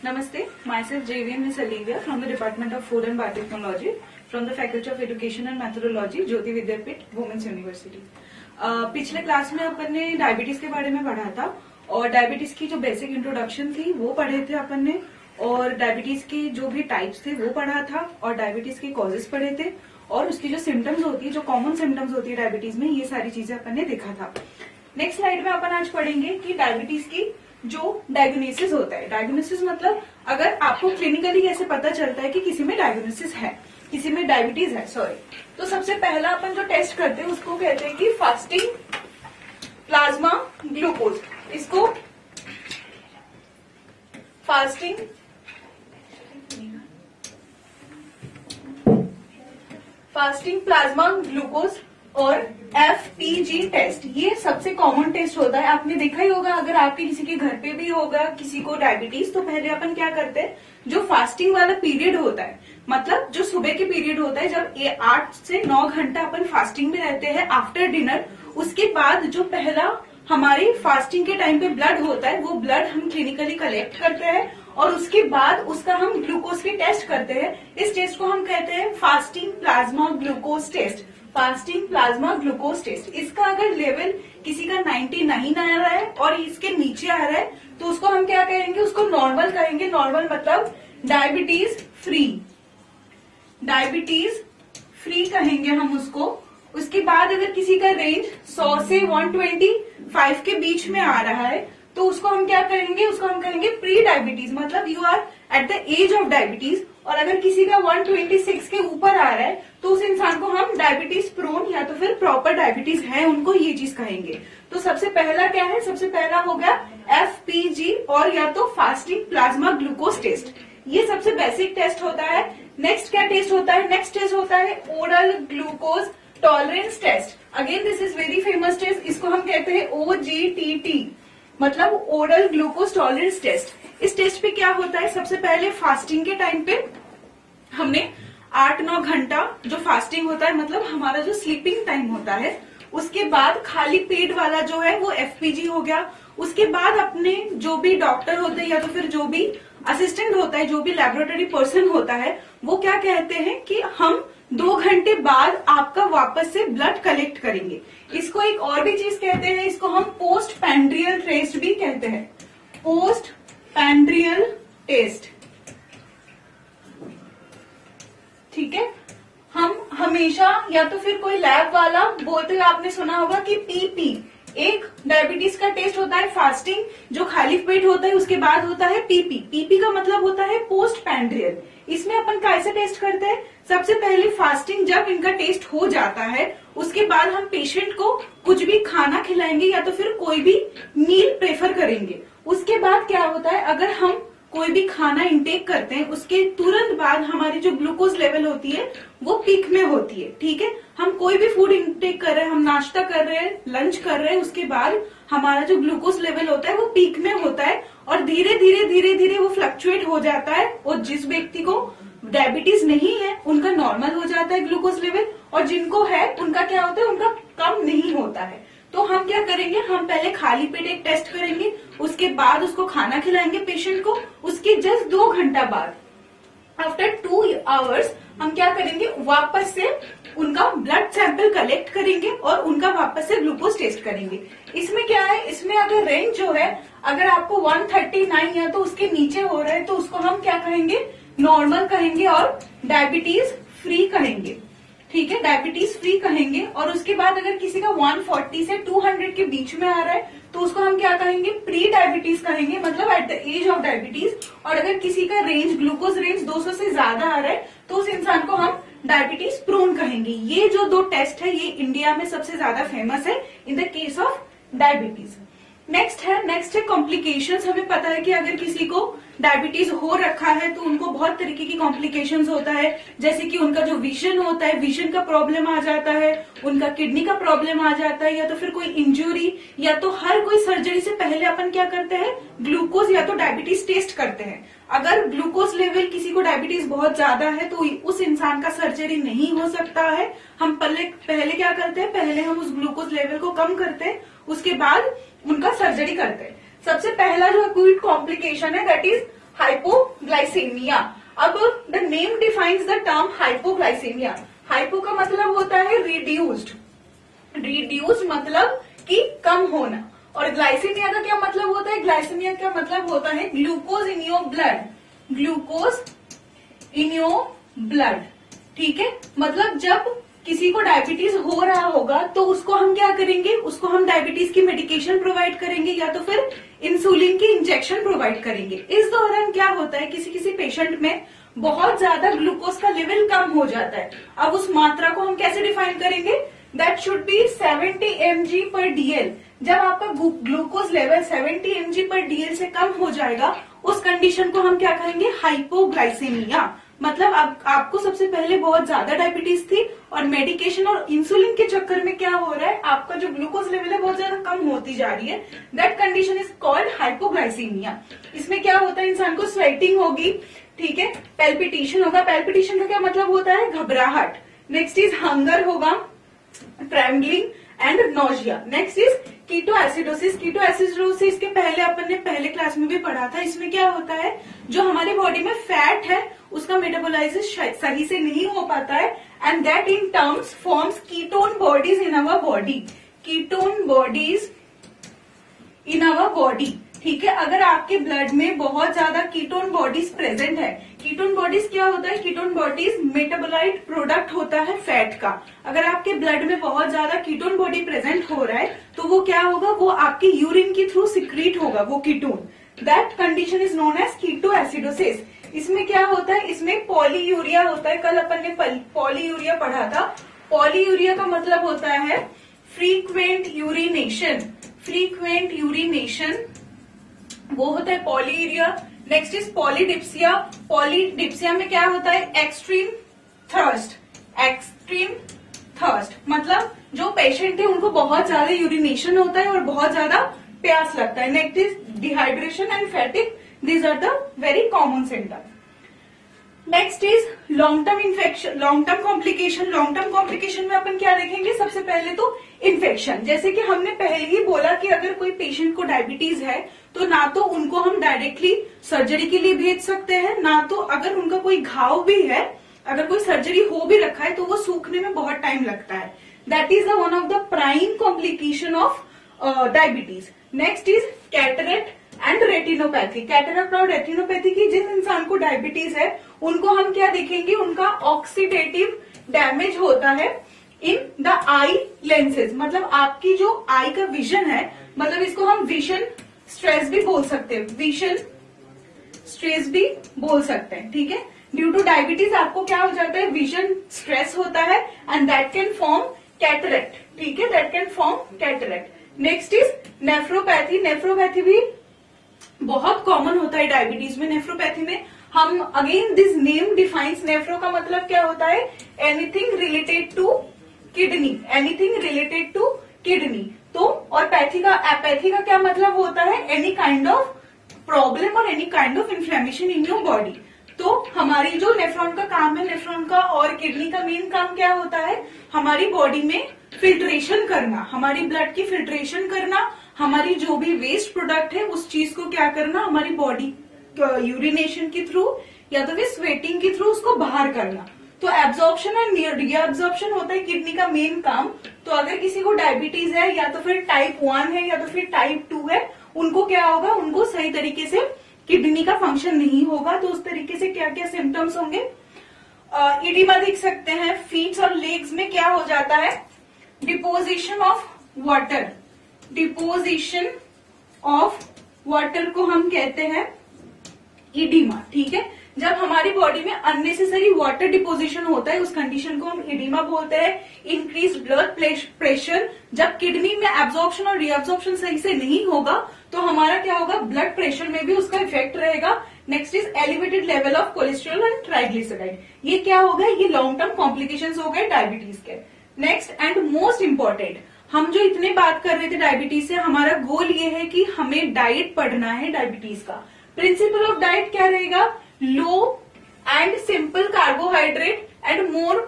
Namaste, myself JVM Miss Olivia from the Department of Food and Biotechnology from the Faculty of Education and Methodology, Jyoti Vidyapeeth, women's university. पिछले class में अपन ने diabetes के बारे में पढ़ा था और डायबिटीज की जो बेसिक इंट्रोडक्शन थी वो पढ़े थे अपन ने, और डायबिटीज के जो भी टाइप्स थे वो पढ़ा था, और डायबिटीज के कॉजेज पढ़े थे, और उसकी जो सिम्टम्स होती है, जो कॉमन सिम्टम्स होती है डायबिटीज में, ये सारी चीजें अपन ने देखा था। नेक्स्ट स्लाइड में अपन आज पढ़ेंगे कि डायबिटीज की जो डायग्नोसिस होता है। डायग्नोसिस मतलब अगर आपको क्लिनिकली कैसे पता चलता है कि किसी में डायग्नोसिस है, किसी में डायबिटीज है, तो सबसे पहला अपन जो टेस्ट करते हैं उसको कहते हैं कि फास्टिंग प्लाज्मा ग्लूकोज। इसको फास्टिंग प्लाज्मा ग्लूकोज और FPG टेस्ट, ये सबसे कॉमन टेस्ट होता है। आपने देखा ही होगा, अगर आपके किसी के घर पे भी होगा किसी को डायबिटीज, तो पहले अपन क्या करते हैं, जो फास्टिंग वाला पीरियड होता है, मतलब जो सुबह के पीरियड होता है, जब 8 से 9 घंटा अपन फास्टिंग में रहते हैं आफ्टर डिनर, उसके बाद जो पहला हमारे फास्टिंग के टाइम पे ब्लड होता है, वो ब्लड हम क्लिनिकली कलेक्ट करते हैं और उसके बाद उसका हम ग्लूकोज की टेस्ट करते हैं। इस टेस्ट को हम कहते हैं fasting plasma glucose test. Fasting plasma glucose test, इसका अगर लेवल किसी का 99 आ रहा है और इसके नीचे आ रहा है तो उसको हम क्या कहेंगे, उसको नॉर्मल कहेंगे। नॉर्मल मतलब डायबिटीज फ्री कहेंगे हम उसको। उसके बाद अगर किसी का रेंज 100 से 125 के बीच में आ रहा है तो उसको हम क्या कहेंगे, उसको हम कहेंगे प्री डायबिटीज, मतलब you are at the age of diabetes. और अगर किसी का 126 के ऊपर आ रहा है तो उस इंसान को हम डायबिटीज प्रोन या तो फिर प्रॉपर डायबिटीज है उनको ये चीज कहेंगे। तो सबसे पहला क्या है, सबसे पहला हो गया FPG और या तो फास्टिंग प्लाज्मा ग्लूकोज टेस्ट। ये सबसे बेसिक टेस्ट होता है। नेक्स्ट क्या टेस्ट होता है, नेक्स्ट टेस्ट होता है oral glucose tolerance test. Again this is very famous test, इसको हम कहते हैं OGTT, मतलब ओरल ग्लूकोज टॉलरेंस टेस्ट। इस टेस्ट पे क्या होता है, सबसे पहले फास्टिंग के टाइम पे हमने 8-9 घंटा जो फास्टिंग होता है, मतलब हमारा जो स्लीपिंग टाइम होता है, उसके बाद खाली पेट वाला जो है वो FPG हो गया। उसके बाद अपने जो भी डॉक्टर होते हैं या तो फिर जो भी असिस्टेंट होता है, जो भी लेबोरेटरी पर्सन होता है, वो क्या कहते हैं कि हम 2 घंटे बाद आपका वापस से ब्लड कलेक्ट करेंगे। इसको एक और भी चीज कहते हैं, इसको हम पोस्ट पैंड्रियल टेस्ट भी कहते हैं। पोस्ट पैंड्रियल टेस्ट, ठीक है। हम हमेशा या तो फिर कोई लैब वाला बोलते हुए आपने सुना होगा कि PP, एक डायबिटीज का टेस्ट होता है फास्टिंग जो खाली पेट होता है, उसके बाद होता है PP का मतलब होता है पोस्ट पैंड्रियल। इसमें अपन कैसे टेस्ट करते हैं, सबसे पहले फास्टिंग जब इनका टेस्ट हो जाता है उसके बाद हम पेशेंट को कुछ भी खाना खिलाएंगे या तो फिर कोई भी मील प्रेफर करेंगे। उसके बाद क्या होता है, अगर हम कोई भी खाना इंटेक करते हैं उसके तुरंत बाद हमारी जो ग्लूकोज लेवल होती है वो पीक में होती है, ठीक है। हम कोई भी फूड इंटेक कर रहे हैं, हम नाश्ता कर रहे हैं, लंच कर रहे हैं, उसके बाद हमारा जो ग्लूकोज लेवल होता है वो पीक में होता है और धीरे धीरे वो फ्लक्चुएट हो जाता है। और जिस व्यक्ति को डायबिटीज नहीं है उनका नॉर्मल हो जाता है ग्लूकोज लेवल, और जिनको है उनका क्या होता है, उनका कम नहीं होता है। तो हम क्या करेंगे, हम पहले खाली पेट एक टेस्ट करेंगे, उसके बाद उसको खाना खिलाएंगे पेशेंट को। उसके जस्ट 2 घंटा बाद, आफ्टर 2 आवर्स, हम क्या करेंगे, वापस से उनका ब्लड सैंपल कलेक्ट करेंगे और उनका वापस से ग्लूकोज टेस्ट करेंगे। इसमें क्या है, इसमें अगर रेंज जो है, अगर आपको 139 या तो उसके नीचे हो रहा है तो उसको हम क्या कहेंगे, नॉर्मल कहेंगे और डायबिटीज फ्री कहेंगे, ठीक है, डायबिटीज फ्री कहेंगे। और उसके बाद अगर किसी का 140 से 200 के बीच में आ रहा है तो उसको हम क्या कहेंगे, प्री डायबिटीज कहेंगे, मतलब at the age of diabetes. और अगर किसी का रेंज, ग्लूकोज रेंज 200 से ज्यादा आ रहा है तो उस इंसान को हम डायबिटीज प्रोन कहेंगे। ये जो 2 टेस्ट है ये इंडिया में सबसे ज्यादा फेमस है in the case of diabetes. Next है कॉम्प्लिकेशंस। हमें पता है कि अगर किसी को डायबिटीज हो रखा है तो उनको बहुत तरीके की कॉम्प्लिकेशंस होता है, जैसे कि उनका जो विजन होता है, विजन का प्रॉब्लम आ जाता है, उनका किडनी का प्रॉब्लम आ जाता है, या तो फिर कोई इंजुरी, या तो हर कोई सर्जरी से पहले अपन क्या करते हैं, ग्लूकोज या तो डायबिटीज टेस्ट करते हैं। अगर ग्लूकोज लेवल किसी को डायबिटीज बहुत ज्यादा है तो उस इंसान का सर्जरी नहीं हो सकता है। हम पहले क्या करते हैं, पहले हम उस ग्लूकोज लेवल को कम करते हैं, उसके बाद उनका सर्जरी करते हैं। सबसे पहला जो एक्यूट कॉम्प्लिकेशन है दैट इज हाइपोग्लाइसेमिया। अब the name defines the term hypoglycaemia. Hypo का मतलब होता है रिड्यूस्ड, रिड्यूस्ड मतलब कि कम होना, और ग्लाइसेमिया का क्या मतलब होता है? ग्लाइसेमिया का मतलब होता है glucose in your blood, glucose in your blood. ठीक है, मतलब जब किसी को डायबिटीज हो रहा होगा तो उसको हम क्या करेंगे? उसको हम डायबिटीज की मेडिकेशन प्रोवाइड करेंगे या तो फिर इंसुलिन की इंजेक्शन प्रोवाइड करेंगे। इस दौरान क्या होता है, किसी किसी पेशेंट में बहुत ज्यादा ग्लूकोज का लेवल कम हो जाता है। अब उस मात्रा को हम कैसे डिफाइन करेंगे? दैट शुड बी 70 mg पर डीएल। जब आपका ग्लूकोज लेवल 70 mg पर डीएल से कम हो जाएगा, उस कंडीशन को हम क्या कहेंगे? हाइपोग्लाइसेमिया। मतलब आपको सबसे पहले बहुत ज्यादा डायबिटीज थी और मेडिकेशन और इंसुलिन के चक्कर में क्या हो रहा है, आपका जो ग्लूकोज लेवल है बहुत ज्यादा कम होती जा रही है। That condition is called hypoglycaemia. इसमें क्या होता है, इंसान को स्वेटिंग होगी, ठीक है, पैल्पिटेशन होगा। पैल्पिटेशन का क्या मतलब होता है? घबराहट। नेक्स्ट इज हंगर होगा, trembling and nausea. Next is ketoacidosis. Ketoacidosis के पहले अपन ने पहले क्लास में भी पढ़ा था। इसमें क्या होता है, जो हमारी बॉडी में फैट है उसका मेटाबोलाइसिस सही से नहीं हो पाता है, and that in terms forms ketone bodies in our body, ketone bodies in our body. ठीक है, अगर आपके ब्लड में बहुत ज्यादा कीटोन बॉडीज प्रेजेंट है, कीटोन बॉडीज क्या होता है? कीटोन बॉडीज मेटाबोलाइट प्रोडक्ट होता है फैट का। अगर आपके ब्लड में बहुत ज्यादा कीटोन बॉडी प्रेजेंट हो रहा है तो वो क्या होगा? वो आपके यूरिन के थ्रू सिक्रीट होगा वो ketone. That condition is known as ketoacidosis. इसमें क्या होता है? इसमें पॉलीयूरिया होता है। कल अपन ने पॉलीयूरिया पढ़ा था। पॉलीयूरिया का मतलब होता है फ्रीक्वेंट यूरिनेशन, फ्रीक्वेंट यूरिनेशन वो होता है polyuria. Next is polydipsia. Polydipsia में क्या होता है? एक्सट्रीम थर्स्ट, एक्सट्रीम थर्स्ट मतलब जो पेशेंट है उनको बहुत ज्यादा यूरिनेशन होता है और बहुत ज्यादा प्यास लगता है। Next is dehydration and fatigue. These are the very common symptoms. Next is long term infection, long term complication. Long term complication में अपन क्या देखेंगे? सबसे पहले तो इन्फेक्शन। जैसे कि हमने पहले ही बोला कि अगर कोई पेशेंट को डायबिटीज है तो ना तो उनको हम डायरेक्टली सर्जरी के लिए भेज सकते हैं, ना तो अगर उनका कोई घाव भी है, अगर कोई सर्जरी हो भी रखा है तो वो सूखने में बहुत टाइम लगता है। That is one of the prime complication of diabetes. Next is cataract and retinopathy. Cataract और रेटिनोपैथी की जिस इंसान को डायबिटीज है उनको हम क्या देखेंगे? उनका ऑक्सीडेटिव डैमेज होता है इन द आई लेंसेज। मतलब आपकी जो आई का विजन है, मतलब इसको हम विजन स्ट्रेस भी बोल सकते हैं, विजन स्ट्रेस भी बोल सकते हैं। ठीक है, ड्यू टू डायबिटीज आपको क्या हो जाता है? विजन स्ट्रेस होता है and that can form cataract. ठीक है, that can form cataract. Next is nephropathy. Nephropathy भी बहुत कॉमन होता है डायबिटीज में। नेफ्रोपैथी में हम again this name defines, nephro का मतलब क्या होता है? Anything related to kidney, anything related to kidney. तो और पैथी का क्या मतलब होता है? एनी काइंड ऑफ प्रॉब्लम और any kind of inflammation in your body. तो हमारी जो नेफ्रॉन का काम है, नेफ्रॉन का और किडनी का मेन काम क्या होता है? हमारी बॉडी में फिल्ट्रेशन करना, हमारी ब्लड की फिल्ट्रेशन करना, हमारी जो भी वेस्ट प्रोडक्ट है उस चीज को क्या करना? हमारी बॉडी यूरिनेशन के थ्रू या तो फिर स्वेटिंग के थ्रू उसको बाहर करना। तो एब्जॉर्प्शन एंड रीअब्जॉर्प्शन होता है किडनी का मेन काम। तो अगर किसी को डायबिटीज है या तो फिर टाइप 1 है या तो फिर टाइप 2 है, उनको क्या होगा? उनको सही तरीके से किडनी का फंक्शन नहीं होगा। तो उस तरीके से क्या क्या सिम्टम्स होंगे? इडिमा देख सकते हैं। फीट और लेग्स में क्या हो जाता है? Deposition of water, deposition of water को हम कहते हैं इडिमा। ठीक है, जब हमारी बॉडी में अननेसेसरी वाटर डिपोजिशन होता है उस कंडीशन को हम इडिमा बोलते हैं। इंक्रीज ब्लड प्रेशर, जब किडनी में एब्जॉर्प्शन और रीअब्जॉर्प्शन सही से नहीं होगा तो हमारा क्या होगा? ब्लड प्रेशर में भी उसका इफेक्ट रहेगा। Next is elevated level of cholesterol and triglyceride. ये क्या हो गए? ये लॉन्ग टर्म कॉम्प्लिकेशंस हो गए डायबिटीज के। नेक्स्ट एंड मोस्ट इंपॉर्टेंट, हम जो इतने बात कर रहे थे डायबिटीज से, हमारा गोल ये है कि हमें डाइट पढ़ना है डायबिटीज का। प्रिंसिपल ऑफ डाइट क्या रहेगा? Low and simple carbohydrate and more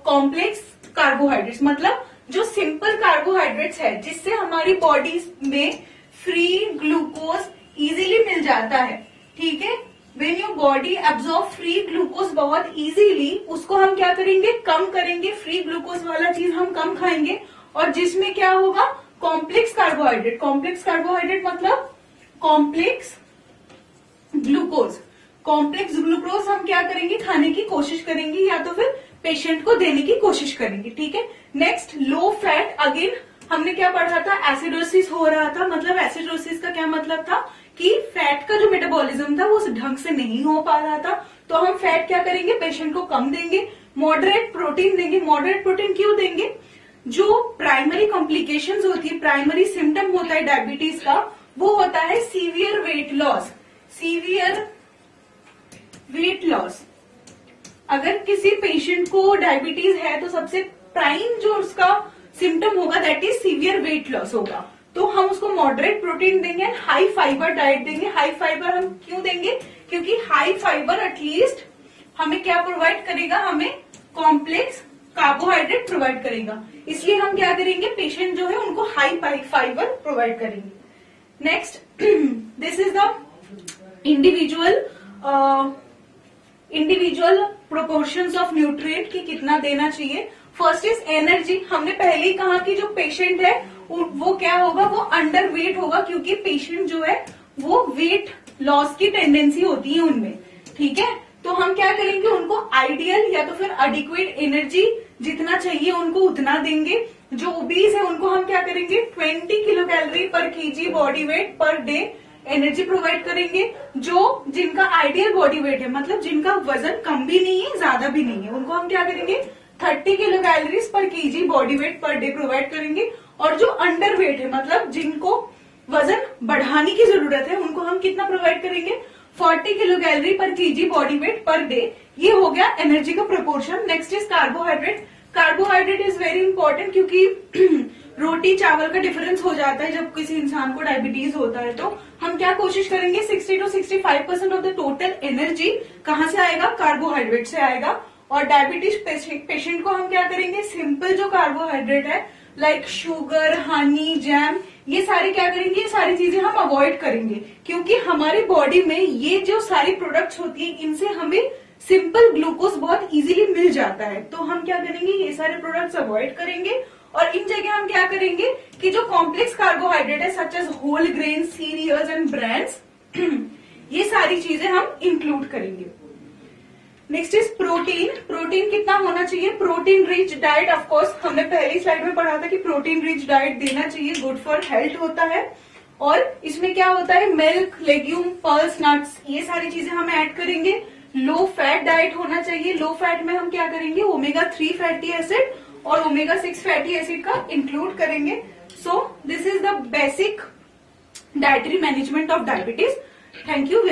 complex carbohydrates. मतलब जो सिंपल कार्बोहाइड्रेट्स है जिससे हमारी बॉडी में फ्री ग्लूकोज इजीली मिल जाता है, ठीक है। When your body absorb free glucose बहुत इजीली, उसको हम क्या करेंगे, कम करेंगे। फ्री ग्लूकोज वाला चीज हम कम खाएंगे, और जिसमें क्या होगा, कॉम्प्लेक्स कार्बोहाइड्रेट। कॉम्प्लेक्स कार्बोहाइड्रेट मतलब कॉम्प्लेक्स ग्लूकोज। कॉम्प्लेक्स ग्लूकोज हम क्या करेंगे, खाने की कोशिश करेंगे, या तो फिर पेशेंट को देने की कोशिश करेंगे। ठीक है। Next, low fat. अगेन हमने क्या पढ़ा था, एसिडोसिस हो रहा था। मतलब एसिडोसिस का क्या मतलब था कि फैट का जो मेटाबॉलिज्म था वो उस ढंग से नहीं हो पा रहा था, तो हम फैट क्या करेंगे, पेशेंट को कम देंगे। मॉडरेट प्रोटीन देंगे। मॉडरेट प्रोटीन क्यों देंगे, जो प्राइमरी कॉम्प्लिकेशंस होती है, प्राइमरी सिम्टम होता है डायबिटीज का, वो होता है severe weight loss. Severe weight loss. अगर किसी पेशेंट को डायबिटीज है तो सबसे प्राइम जो उसका सिम्टम होगा that is severe weight loss होगा। तो हम उसको मॉडरेट प्रोटीन देंगे, हाई फाइबर डाइट देंगे। हाई फाइबर हम क्यों देंगे, क्योंकि हाई फाइबर एटलीस्ट हमें क्या प्रोवाइड करेगा, हमें कॉम्प्लेक्स कार्बोहाइड्रेट प्रोवाइड करेगा। इसलिए हम क्या करेंगे, पेशेंट जो है उनको हाई फाइबर प्रोवाइड करेंगे। Next, this is the individual proportions of nutrient की कितना देना चाहिए। First is energy. हमने पहले ही कहा कि जो पेशेंट है वो क्या होगा, वो अंडर वेट होगा, क्योंकि पेशेंट जो है वो वेट लॉस की टेंडेंसी होती है उनमें। ठीक है। तो हम क्या करेंगे, उनको आइडियल या तो फिर एडिक्वेट एनर्जी जितना चाहिए उनको उतना देंगे। जो ओबीज है उनको हम क्या करेंगे, 20 किलो कैलोरी पर KG body weight per day energy provide करेंगे। जो जिनका आइडियल बॉडी वेट है, मतलब जिनका वजन कम भी नहीं है ज्यादा भी नहीं है, उनको हम क्या करेंगे, 30 किलो कैलोरीज पर KG body weight per day provide करेंगे। और जो अंडर वेट है, मतलब जिनको वजन बढ़ाने की जरूरत है, उनको हम कितना प्रोवाइड करेंगे, 40 किलो कैलोरी पर KG body weight per day. ये हो गया एनर्जी का proportion. Next is carbohydrate. Carbohydrate is very important, क्योंकि रोटी चावल का डिफरेंस हो जाता है जब किसी इंसान को डायबिटीज होता है। तो हम क्या कोशिश करेंगे, 60 to 65% of the total energy कहाँ से आएगा, कार्बोहाइड्रेट से आएगा। और डायबिटीज पेशेंट को हम क्या करेंगे, सिंपल जो कार्बोहाइड्रेट है लाइक शुगर, हनी, जैम, ये सारे क्या करेंगे, ये सारी चीजें हम अवॉइड करेंगे, क्योंकि हमारी बॉडी में ये जो सारी प्रोडक्ट्स होती है इनसे हमें सिंपल ग्लूकोज बहुत इजीली मिल जाता है। तो हम क्या करेंगे, ये सारे प्रोडक्ट्स अवॉइड करेंगे, और इन जगह हम क्या करेंगे कि जो कॉम्प्लेक्स कार्बोहाइड्रेट है such as whole grain, cereals and brands, ये सारी चीजें हम इंक्लूड करेंगे। Next is protein. प्रोटीन कितना होना चाहिए, protein rich diet. Of course हमने पहली स्लाइड में पढ़ा था कि प्रोटीन रिच डाइट देना चाहिए, गुड फॉर हेल्थ होता है। और इसमें क्या होता है, मिल्क, लेग्यूम, पल्स, नट्स, ये सारी चीजें हम ऐड करेंगे। लो फैट डाइट होना चाहिए। लो फैट में हम क्या करेंगे, ओमेगा 3 फैटी एसिड और ओमेगा 6 फैटी एसिड का इंक्लूड करेंगे। So this is the basic dietary management of diabetes. Thank you.